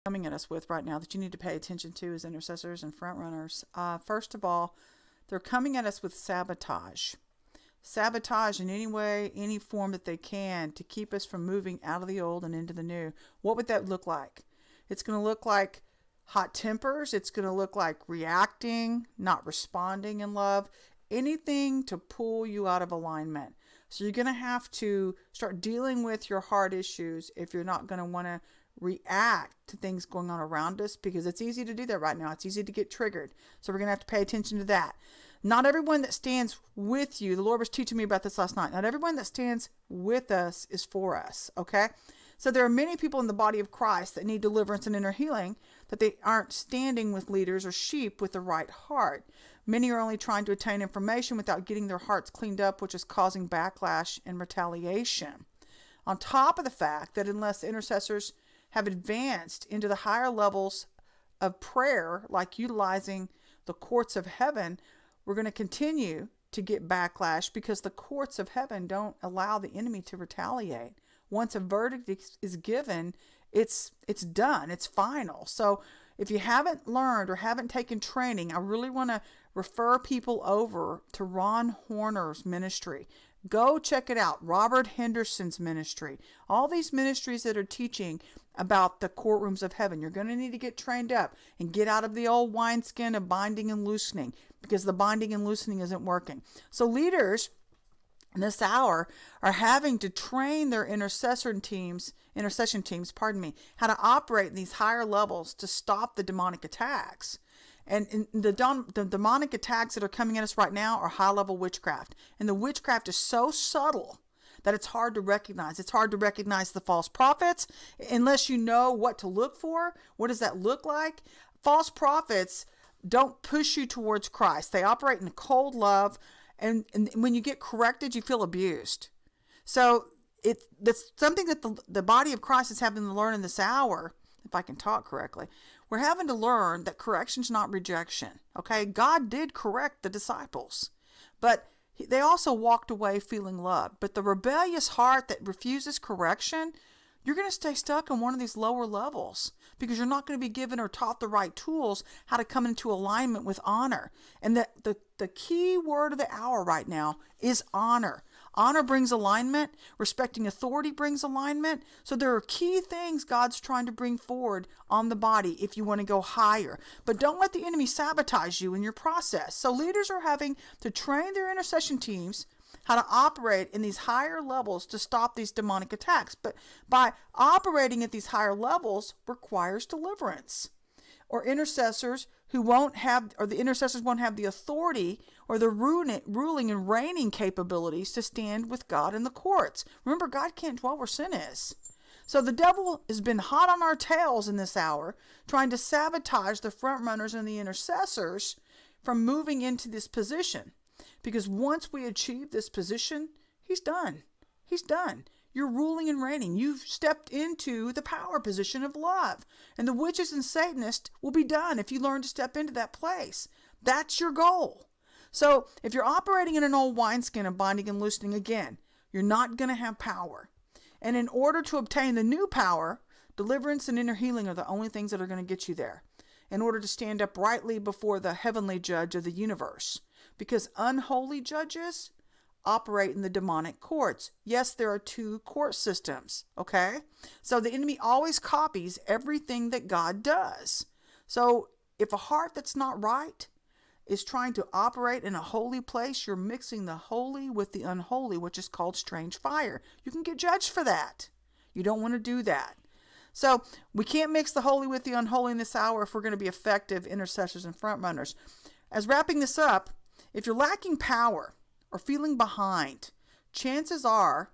coming at us with right now that you need to pay attention to as intercessors and front runners. First of all, they're coming at us with sabotage. Sabotage in any way, any form that they can to keep us from moving out of the old and into the new. What would that look like? It's going to look like hot tempers. It's going to look like reacting, not responding in love, anything to pull you out of alignment. So you're going to have to start dealing with your heart issues if you're not going to want to react to things going on around us, because it's easy to do that right now. It's easy to get triggered. So we're going to have to pay attention to that. Not everyone that stands with you, the Lord was teaching me about this last night. Not everyone that stands with us is for us, okay? So there are many people in the body of Christ that need deliverance and inner healing, that they aren't standing with leaders or sheep with the right heart. Many are only trying to attain information without getting their hearts cleaned up, which is causing backlash and retaliation. On top of the fact that unless intercessors have advanced into the higher levels of prayer, like utilizing the courts of heaven, we're going to continue to get backlash because the courts of heaven don't allow the enemy to retaliate. Once a verdict is given, it's done. It's final. So if you haven't learned or haven't taken training, I really want to refer people over to Ron Horner's ministry. Go check it out. Robert Henderson's ministry. All these ministries that are teaching about the courtrooms of heaven. You're going to need to get trained up and get out of the old wineskin of binding and loosening, because the binding and loosening isn't working. So leaders in this hour are having to train their intercession teams, how to operate in these higher levels to stop the demonic attacks. And the demonic attacks that are coming at us right now are high-level witchcraft. And the witchcraft is so subtle that it's hard to recognize. It's hard to recognize the false prophets unless you know what to look for. What does that look like? False prophets don't push you towards Christ. They operate in cold love. And when you get corrected, you feel abused. So that's something that the body of Christ is having to learn in this hour, if I can talk correctly. We're having to learn that correction's not rejection. Okay, God did correct the disciples, but they also walked away feeling loved. But the rebellious heart that refuses correction, you're going to stay stuck on one of these lower levels because you're not going to be given or taught the right tools how to come into alignment with honor. And the key word of the hour right now is honor. Honor brings alignment. Respecting authority brings alignment. So there are key things God's trying to bring forward on the body if you want to go higher. But don't let the enemy sabotage you in your process. So leaders are having to train their intercession teams how to operate in these higher levels to stop these demonic attacks. But by operating at these higher levels requires deliverance. Or the intercessors won't have the authority or the ruling and reigning capabilities to stand with God in the courts. Remember, God can't dwell where sin is. So the devil has been hot on our tails in this hour, trying to sabotage the front runners and the intercessors from moving into this position. Because once we achieve this position, he's done. He's done. You're ruling and reigning. You've stepped into the power position of love. And the witches and Satanists will be done if you learn to step into that place. That's your goal. So if you're operating in an old wineskin of binding and loosening, again, you're not going to have power. And in order to obtain the new power, deliverance and inner healing are the only things that are going to get you there. In order to stand uprightly before the heavenly judge of the universe. Because unholy judges operate in the demonic courts. Yes, there are two court systems, okay? So the enemy always copies everything that God does. So if a heart that's not right is trying to operate in a holy place, you're mixing the holy with the unholy, which is called strange fire. You can get judged for that. You don't want to do that. So we can't mix the holy with the unholy in this hour if we're going to be effective intercessors and front runners. As wrapping this up, if you're lacking power or feeling behind, chances are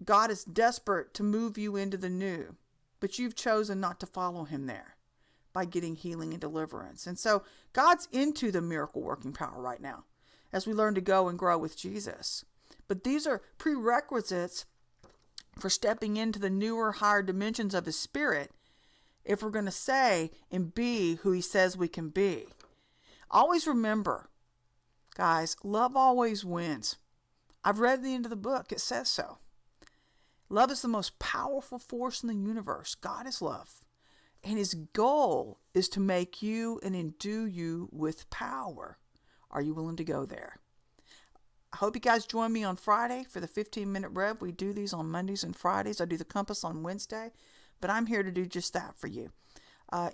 God is desperate to move you into the new, but you've chosen not to follow him there by getting healing and deliverance. And so God's into the miracle working power right now as we learn to go and grow with Jesus. But these are prerequisites for stepping into the newer, higher dimensions of his spirit if we're going to say and be who he says we can be. Always remember, guys, love always wins. I've read the end of the book. It says so. Love is the most powerful force in the universe. God is love. And his goal is to make you and endue you with power. Are you willing to go there? I hope you guys join me on Friday for the 15-minute rev. We do these on Mondays and Fridays. I do the compass on Wednesday, but I'm here to do just that for you.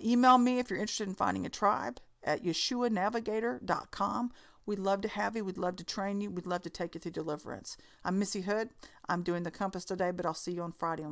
Email me if you're interested in finding a tribe at YeshuaNavigator.com. We'd love to have you. We'd love to train you. We'd love to take you through deliverance. I'm Missy Hood. I'm doing the compass today, but I'll see you on Friday on the